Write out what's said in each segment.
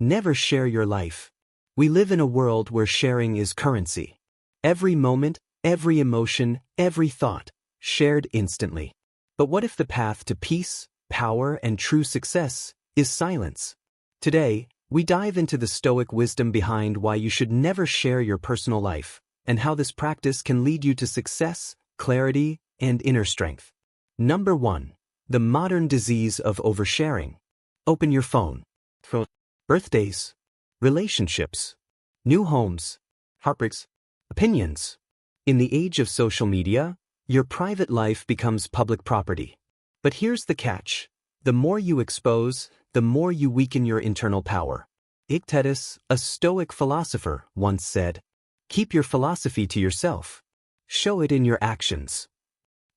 Never share your life. We live in a world where sharing is currency. Every moment, every emotion, every thought, shared instantly. But what if the path to peace, power, and true success is silence? Today, we dive into the Stoic wisdom behind why you should never share your personal life, and how this practice can lead you to success, clarity, and inner strength. Number 1. The modern disease of oversharing. Open your phone. Birthdays, relationships, new homes, heartbreaks, opinions. In the age of social media, your private life becomes public property. But here's the catch. The more you expose, the more you weaken your internal power. Epictetus, a Stoic philosopher, once said, "Keep your philosophy to yourself. Show it in your actions."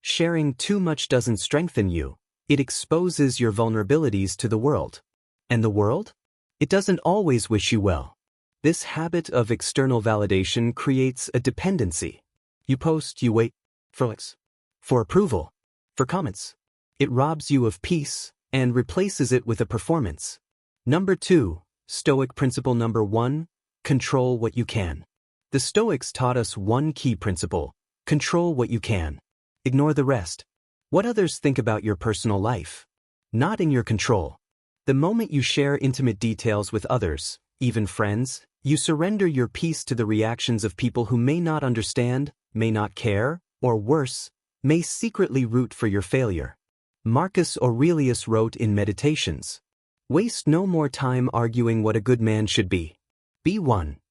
Sharing too much doesn't strengthen you. It exposes your vulnerabilities to the world. And the world? It doesn't always wish you well. This habit of external validation creates a dependency. You post, you wait for likes, for approval, for comments. It robs you of peace and replaces it with a performance. Number 2, Stoic principle number 1, control what you can. The Stoics taught us one key principle: control what you can. Ignore the rest. What others think about your personal life. Not in your control. The moment you share intimate details with others, even friends, you surrender your peace to the reactions of people who may not understand, may not care, or worse, may secretly root for your failure. Marcus Aurelius wrote in Meditations, "Waste no more time arguing what a good man should be. Be one.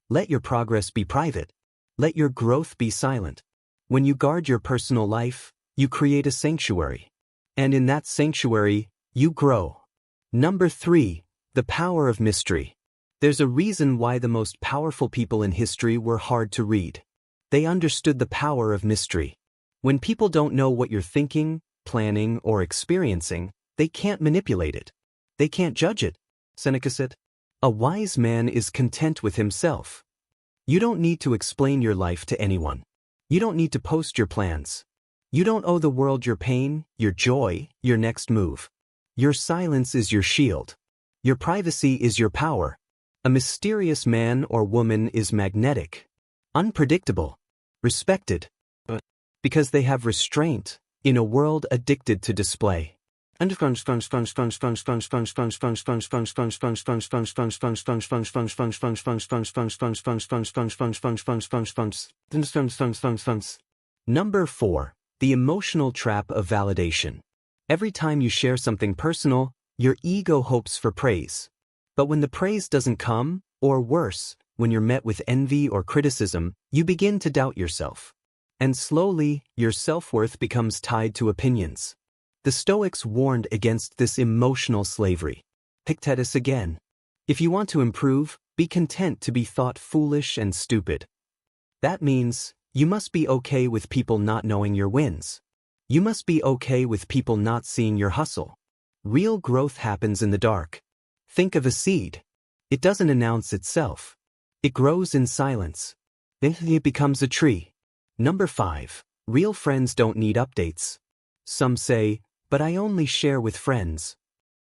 Let your progress be private. Let your growth be silent." When you guard your personal life, you create a sanctuary. And in that sanctuary, you grow. Number 3, the power of mystery. There's a reason why the most powerful people in history were hard to read. They understood the power of mystery. When people don't know what you're thinking, planning, or experiencing, they can't manipulate it. They can't judge it. Seneca said, "A wise man is content with himself." You don't need to explain your life to anyone. You don't need to post your plans. You don't owe the world your pain, your joy, your next move. Your silence is your shield. Your privacy is your power. A mysterious man or woman is magnetic, unpredictable, respected, but because they have restraint in a world addicted to display. Number 4, the emotional trap of validation. Every time you share something personal, your ego hopes for praise. But when the praise doesn't come, or worse, when you're met with envy or criticism, you begin to doubt yourself. And slowly, your self-worth becomes tied to opinions. The Stoics warned against this emotional slavery. Epictetus again. If you want to improve, be content to be thought foolish and stupid. That means, you must be okay with people not knowing your wins. You must be okay with people not seeing your hustle. Real growth happens in the dark. Think of a seed. It doesn't announce itself. It grows in silence. Then it becomes a tree. Number 5, real friends don't need updates. Some say, "But I only share with friends."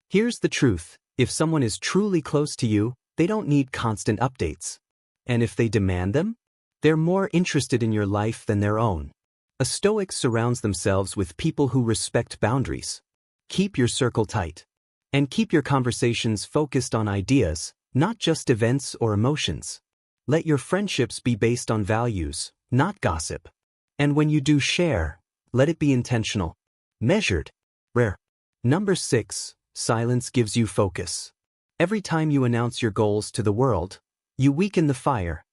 Here's the truth. If someone is truly close to you, they don't need constant updates. And if they demand them, they're more interested in your life than their own. A Stoic surrounds themselves with people who respect boundaries. Keep your circle tight. And keep your conversations focused on ideas, not just events or emotions. Let your friendships be based on values, not gossip. And when you do share, let it be intentional, measured, rare. Number 6, silence gives you focus. Every time you announce your goals to the world, you weaken the fire.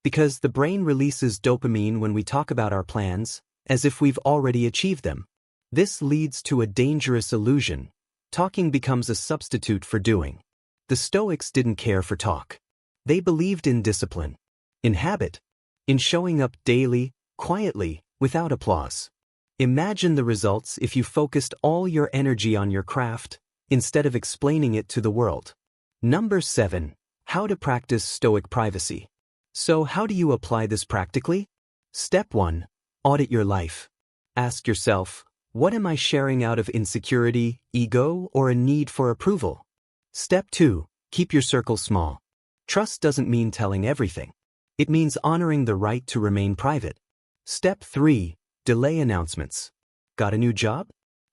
Because the brain releases dopamine when we talk about our plans, as if we've already achieved them. This leads to a dangerous illusion. Talking becomes a substitute for doing. The Stoics didn't care for talk. They believed in discipline, in habit, in showing up daily, quietly, without applause. Imagine the results if you focused all your energy on your craft, instead of explaining it to the world. Number 7, how to practice Stoic privacy. So how do you apply this practically? Step 1, audit your life. Ask yourself, what am I sharing out of insecurity, ego, or a need for approval? Step 2, Keep your circle small. Trust doesn't mean telling everything. It means honoring the right to remain private. Step 3. Delay announcements. Got a new job?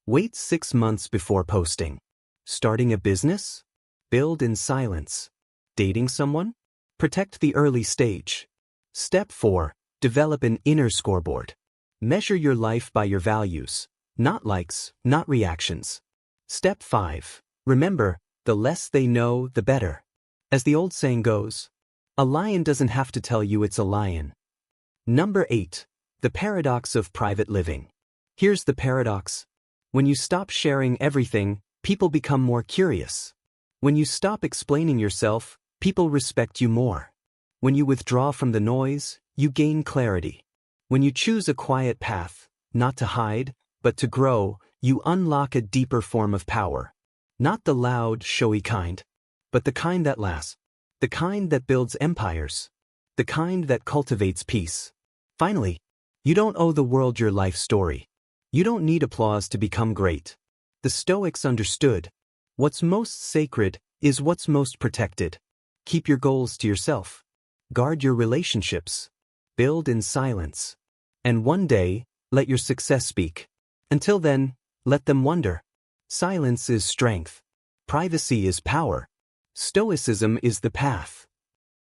Wait 6 months before posting. Starting a business? Build in silence. Dating someone? Protect the early stage. Step 4. Develop an inner scoreboard. Measure your life by your values, not likes, not reactions. Step 5. Remember, the less they know, the better. As the old saying goes, a lion doesn't have to tell you it's a lion. Number 8. The paradox of private living. Here's the paradox. When you stop sharing everything, people become more curious. When you stop explaining yourself, people respect you more. When you withdraw from the noise, you gain clarity. When you choose a quiet path, not to hide, but to grow, you unlock a deeper form of power. Not the loud, showy kind, but the kind that lasts. The kind that builds empires. The kind that cultivates peace. Finally, you don't owe the world your life story. You don't need applause to become great. The Stoics understood. What's most sacred is what's most protected. Keep your goals to yourself. Guard your relationships. Build in silence. And one day, let your success speak. Until then, let them wonder. Silence is strength. Privacy is power. Stoicism is the path.